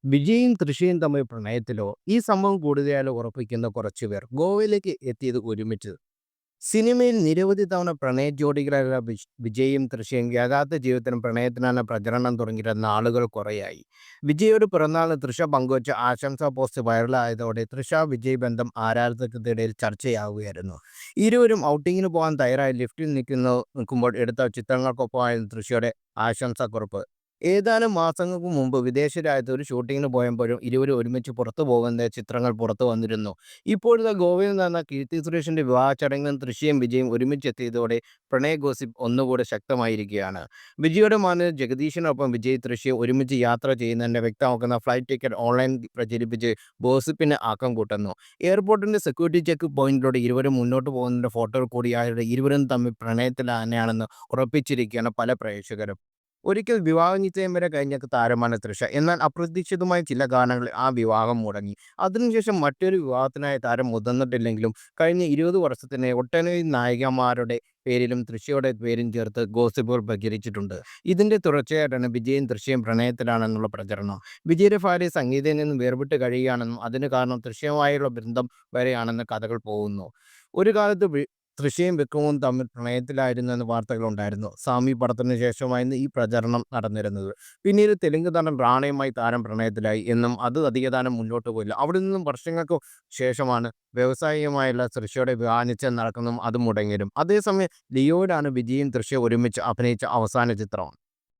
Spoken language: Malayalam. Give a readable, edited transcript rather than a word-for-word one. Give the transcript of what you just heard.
വിജയും തൃഷയും തമ്മിൽ പ്രണയത്തിലോ ഈ സംഭവം കൂടുതലായാലും ഉറപ്പിക്കുന്ന കുറച്ചുപേർ ഗോവയിലേക്ക് എത്തിയത് ഒരുമിച്ച്. സിനിമയിൽ നിരവധി തവണ പ്രണയ ജോഡികളായ വിജയും തൃഷയും യഥാർത്ഥ ജീവിതത്തിലും പ്രണയത്തിനാണ് പ്രചരണം തുടങ്ങിയിട്ട് നാളുകൾ കുറയായി. വിജയുടെ പിറന്നാളിന് തൃഷ പങ്കുവച്ച ആശംസാ പോസ്റ്റ് വൈറലായതോടെ തൃഷ വിജയ് ബന്ധം ആരാധകർക്കിടയിൽ ചർച്ചയാവുകയായിരുന്നു. ഇരുവരും ഔട്ടിങ്ങിന് പോകാൻ തയ്യാറായി ലിഫ്റ്റിൽ നിൽക്കുമ്പോൾ എടുത്ത ചിത്രങ്ങൾക്കൊപ്പമായിരുന്നു തൃഷയുടെ ആശംസാക്കുറിപ്പ്. ഏതാനും മാസങ്ങൾക്ക് മുമ്പ് വിദേശ രാജ്യത്ത് ഒരു ഷൂട്ടിങ്ങിന് പോയപ്പോഴും ഇരുവരും ഒരുമിച്ച് പുറത്തു പോകുന്ന ചിത്രങ്ങൾ പുറത്തു വന്നിരുന്നു. ഇപ്പോഴത്തെ ഗോവയിൽ നടന്ന കീർത്തി സുരേഷിന്റെ വിവാഹ ചടങ്ങിൽ തൃഷയും വിജയും ഒരുമിച്ചെത്തിയതോടെ പ്രണയ ഗോസിപ്പ് ഒന്നുകൂടെ ശക്തമായിരിക്കുകയാണ്. വിജയുടെ മകൻ ജഗദീഷിനൊപ്പം വിജയ് തൃഷയും ഒരുമിച്ച് യാത്ര ചെയ്യുന്നതിന്റെ വ്യക്തമാക്കുന്ന ഫ്ലൈറ്റ് ടിക്കറ്റ് ഓൺലൈൻ പ്രചരിപ്പിച്ച് ഗോസിപ്പിന് ആക്കം കൂട്ടുന്നു. എയർപോർട്ടിന്റെ സെക്യൂരിറ്റി ചെക്ക് പോയിന്റിലൂടെ ഇരുവരും മുന്നോട്ട് പോകുന്നതിന്റെ ഫോട്ടോകൾ കൂടിയായതോടെ ഇരുവരും തമ്മിൽ പ്രണയത്തിൽ തന്നെയാണെന്ന് ഉറപ്പിച്ചിരിക്കുകയാണ് പല പ്രേക്ഷകരും. ഒരിക്കൽ വിവാഹ നിശ്ചയം വരെ കഴിഞ്ഞ താരമാണ് തൃഷ. എന്നാൽ അപ്രതീക്ഷിതമായ ചില കാരണങ്ങളിൽ ആ വിവാഹം മുടങ്ങി. അതിനുശേഷം മറ്റൊരു വിവാഹത്തിനായി താരം മുതിർന്നിട്ടില്ലെങ്കിലും കഴിഞ്ഞ 20 വർഷത്തിനിടെ ഒട്ടനവധി നായികമാരുടെ പേരിലും തൃഷയുടെ പേരും ചേർത്ത് ഗോസിപ്പുകൾ പ്രചരിച്ചിട്ടുണ്ട്. ഇതിന്റെ തുടർച്ചയായിട്ടാണ് വിജയും തൃഷയും പ്രണയത്തിലാണെന്നുള്ള പ്രചരണം. വിജയുടെ ഭാര്യ സംഗീതയിൽ നിന്ന് വേർപെട്ട് കഴിയുകയാണെന്നും അതിന് കാരണം തൃഷയുമായുള്ള ബന്ധം വരെയാണെന്ന് കഥകൾ പോകുന്നു. ഒരു കാലത്ത് തൃഷയും വിക്രമും തമ്മിൽ പ്രണയത്തിലായിരുന്നെന്ന് വാർത്തകളുണ്ടായിരുന്നു. സാമി പടത്തിന് ശേഷമായിരുന്നു ഈ പ്രചരണം നടന്നിരുന്നത്. പിന്നീട് തെലുങ്ക് നടൻ റാണയുമായി താരം പ്രണയത്തിലായി എന്നും അത് അധികകാലം മുന്നോട്ട് പോയില്ല. അവിടെ നിന്നും വർഷങ്ങൾക്ക് ശേഷമാണ് വ്യവസായികമായുള്ള തൃഷയുടെ വിവാഹ നിശ്ചയം നടക്കുന്നതും അത് മുടങ്ങിയതും. അതേസമയം ലിയോയിലാണ് വിജയും തൃഷയും ഒരുമിച്ച് അഭിനയിച്ച അവസാന ചിത്രം.